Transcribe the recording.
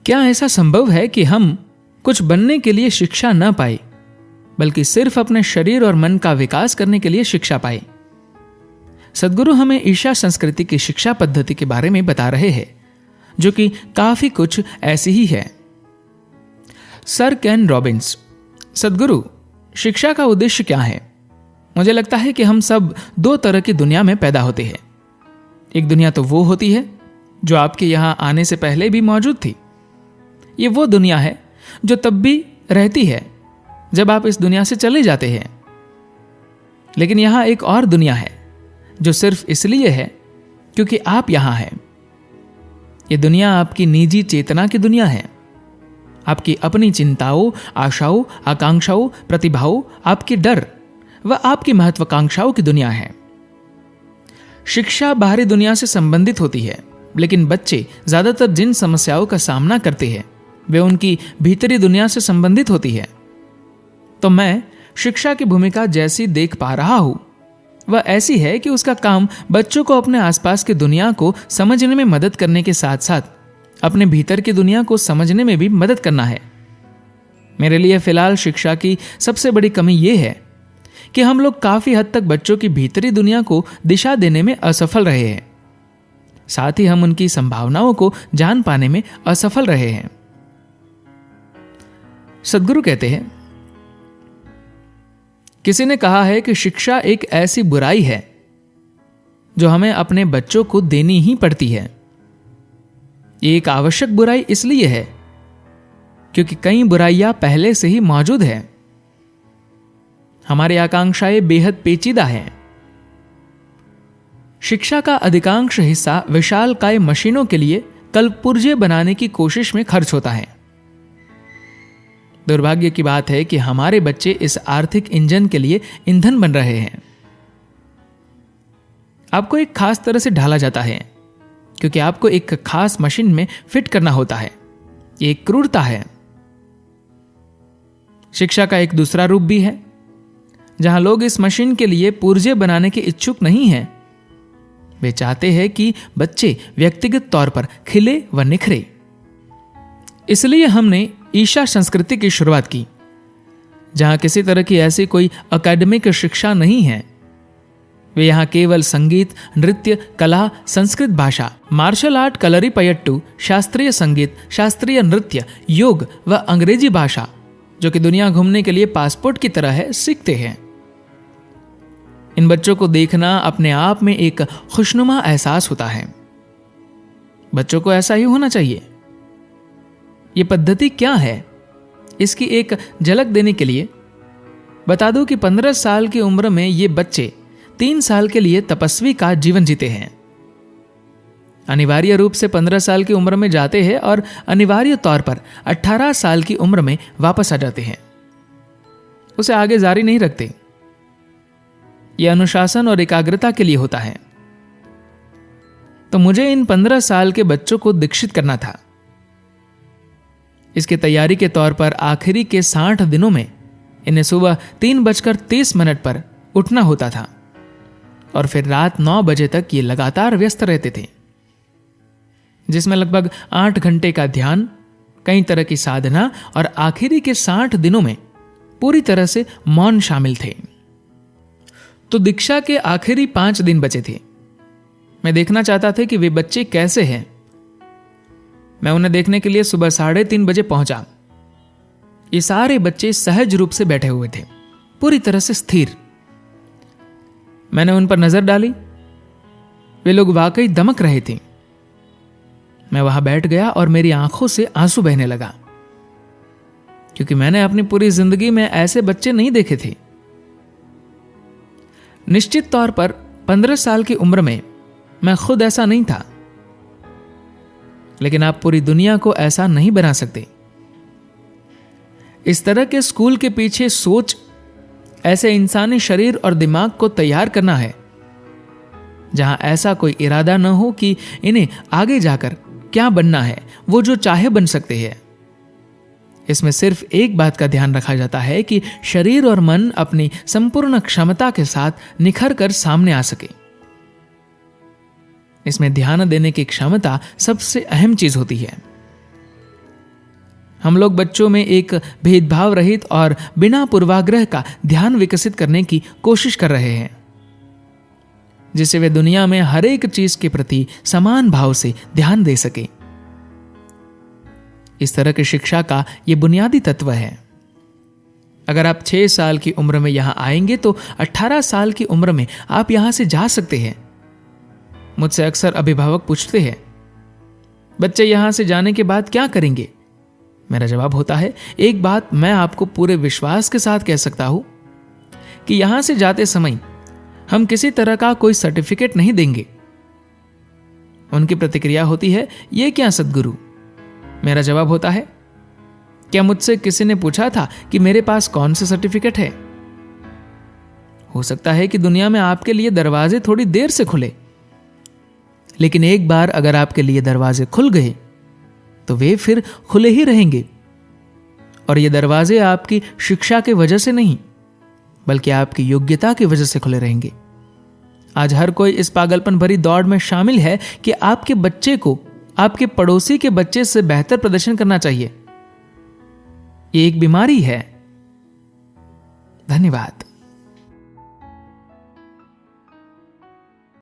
क्या ऐसा संभव है कि हम कुछ बनने के लिए शिक्षा न पाए, बल्कि सिर्फ अपने शरीर और मन का विकास करने के लिए शिक्षा पाए? सद्गुरु हमें ईशा संस्कृति की शिक्षा पद्धति के बारे में बता रहे हैं, जो कि काफी कुछ ऐसी ही है। सर केन रॉबिन्स: सद्गुरु, शिक्षा का उद्देश्य क्या है? मुझे लगता है कि हम सब दो तरह की दुनिया में पैदा होते हैं। एक दुनिया तो वो होती है जो आपके यहां आने से पहले भी मौजूद थी। ये वो दुनिया है जो तब भी रहती है जब आप इस दुनिया से चले जाते हैं। लेकिन यहां एक और दुनिया है जो सिर्फ इसलिए है क्योंकि आप यहां हैं। ये दुनिया आपकी निजी चेतना की दुनिया है, आपकी अपनी चिंताओं, आशाओं, आकांक्षाओं, प्रतिभाओं, आपके डर व आपकी महत्वाकांक्षाओं की दुनिया है। शिक्षा बाहरी दुनिया से संबंधित होती है, लेकिन बच्चे ज्यादातर जिन समस्याओं का सामना करते हैं वे उनकी भीतरी दुनिया से संबंधित होती है। तो मैं शिक्षा की भूमिका जैसी देख पा रहा हूं वह ऐसी है कि उसका काम बच्चों को अपने आसपास की दुनिया को समझने में मदद करने के साथ साथ अपने भीतर की दुनिया को समझने में भी मदद करना है। मेरे लिए फिलहाल शिक्षा की सबसे बड़ी कमी यह है कि हम लोग काफी हद तक बच्चों की भीतरी दुनिया को दिशा देने में असफल रहे हैं। साथ ही हम उनकी संभावनाओं को जान पाने में असफल रहे हैं। सद्गुरु कहते हैं, किसी ने कहा है कि शिक्षा एक ऐसी बुराई है जो हमें अपने बच्चों को देनी ही पड़ती है। ये एक आवश्यक बुराई इसलिए है क्योंकि कई बुराइयां पहले से ही मौजूद है। हमारी आकांक्षाएं बेहद पेचीदा हैं। शिक्षा का अधिकांश हिस्सा विशालकाय मशीनों के लिए कलपुर्जे बनाने की कोशिश में खर्च होता है। दुर्भाग्य की बात है कि हमारे बच्चे इस आर्थिक इंजन के लिए ईंधन बन रहे हैं। आपको एक खास तरह से ढाला जाता है क्योंकि आपको एक खास मशीन में फिट करना होता है। यह एक क्रूरता है। शिक्षा का एक दूसरा रूप भी है जहां लोग इस मशीन के लिए पुर्जे बनाने के इच्छुक नहीं हैं। वे चाहते हैं कि बच्चे व्यक्तिगत तौर पर खिले व निखरे। इसलिए हमने ईशा संस्कृति की शुरुआत की, जहां किसी तरह की ऐसी कोई अकादमिक शिक्षा नहीं है। वे यहां केवल संगीत, नृत्य, कला, संस्कृत भाषा, मार्शल आर्ट, कलरीपयट्टू, शास्त्रीय संगीत, शास्त्रीय नृत्य, योग व अंग्रेजी भाषा, जो कि दुनिया घूमने के लिए पासपोर्ट की तरह है, सीखते हैं। इन बच्चों को देखना अपने आप में एक खुशनुमा एहसास होता है। बच्चों को ऐसा ही होना चाहिए। ये पद्धति क्या है, इसकी एक झलक देने के लिए बता दूं कि 15 साल की उम्र में ये बच्चे 3 साल के लिए तपस्वी का जीवन जीते हैं। अनिवार्य रूप से 15 साल की उम्र में जाते हैं और अनिवार्य तौर पर 18 साल की उम्र में वापस आ जाते हैं। उसे आगे जारी नहीं रखते। यह अनुशासन और एकाग्रता के लिए होता है। तो मुझे इन 15 साल के बच्चों को दीक्षित करना था। इसकी तैयारी के तौर पर आखिरी के 60 दिनों में इन्हें सुबह 3:30 पर उठना होता था और फिर रात 9 बजे तक ये लगातार व्यस्त रहते थे, जिसमें लगभग 8 घंटे का ध्यान, कई तरह की साधना और आखिरी के 60 दिनों में पूरी तरह से मौन शामिल थे। तो दीक्षा के आखिरी 5 दिन बचे थे। मैं देखना चाहता था कि वे बच्चे कैसे हैं। मैं उन्हें देखने के लिए सुबह 3:30 बजे पहुंचा। ये सारे बच्चे सहज रूप से बैठे हुए थे, पूरी तरह से स्थिर। मैंने उन पर नजर डाली। वे लोग वाकई दमक रहे थे। मैं वहां बैठ गया और मेरी आंखों से आंसू बहने लगा, क्योंकि मैंने अपनी पूरी जिंदगी में ऐसे बच्चे नहीं देखे थे। निश्चित तौर पर 15 साल की उम्र में मैं खुद ऐसा नहीं था, लेकिन आप पूरी दुनिया को ऐसा नहीं बना सकते। इस तरह के स्कूल के पीछे सोच ऐसे इंसानी शरीर और दिमाग को तैयार करना है जहां ऐसा कोई इरादा न हो कि इन्हें आगे जाकर क्या बनना है, वो जो चाहे बन सकते हैं। इसमें सिर्फ एक बात का ध्यान रखा जाता है कि शरीर और मन अपनी संपूर्ण क्षमता के साथ निखर कर सामने आ सके। इसमें ध्यान देने की क्षमता सबसे अहम चीज होती है। हम लोग बच्चों में एक भेदभाव रहित और बिना पूर्वाग्रह का ध्यान विकसित करने की कोशिश कर रहे हैं, जिससे वे दुनिया में हर एक चीज के प्रति समान भाव से ध्यान दे सके। इस तरह की शिक्षा का यह बुनियादी तत्व है। अगर आप 6 साल की उम्र में यहां आएंगे तो 18 साल की उम्र में आप यहां से जा सकते हैं। मुझसे अक्सर अभिभावक पूछते हैं, बच्चे यहां से जाने के बाद क्या करेंगे? मेरा जवाब होता है, एक बात मैं आपको पूरे विश्वास के साथ कह सकता हूं कि यहां से जाते समय हम किसी तरह का कोई सर्टिफिकेट नहीं देंगे। उनकी प्रतिक्रिया होती है, यह क्या सद्गुरु? मेरा जवाब होता है, क्या मुझसे किसी ने पूछा था कि मेरे पास कौन सा सर्टिफिकेट है? हो सकता है कि दुनिया में आपके लिए दरवाजे थोड़ी देर से खुले, लेकिन एक बार अगर आपके लिए दरवाजे खुल गए तो वे फिर खुले ही रहेंगे। और ये दरवाजे आपकी शिक्षा की वजह से नहीं, बल्कि आपकी योग्यता की वजह से खुले रहेंगे। आज हर कोई इस पागलपन भरी दौड़ में शामिल है कि आपके बच्चे को आपके पड़ोसी के बच्चे से बेहतर प्रदर्शन करना चाहिए। ये एक बीमारी है। धन्यवाद।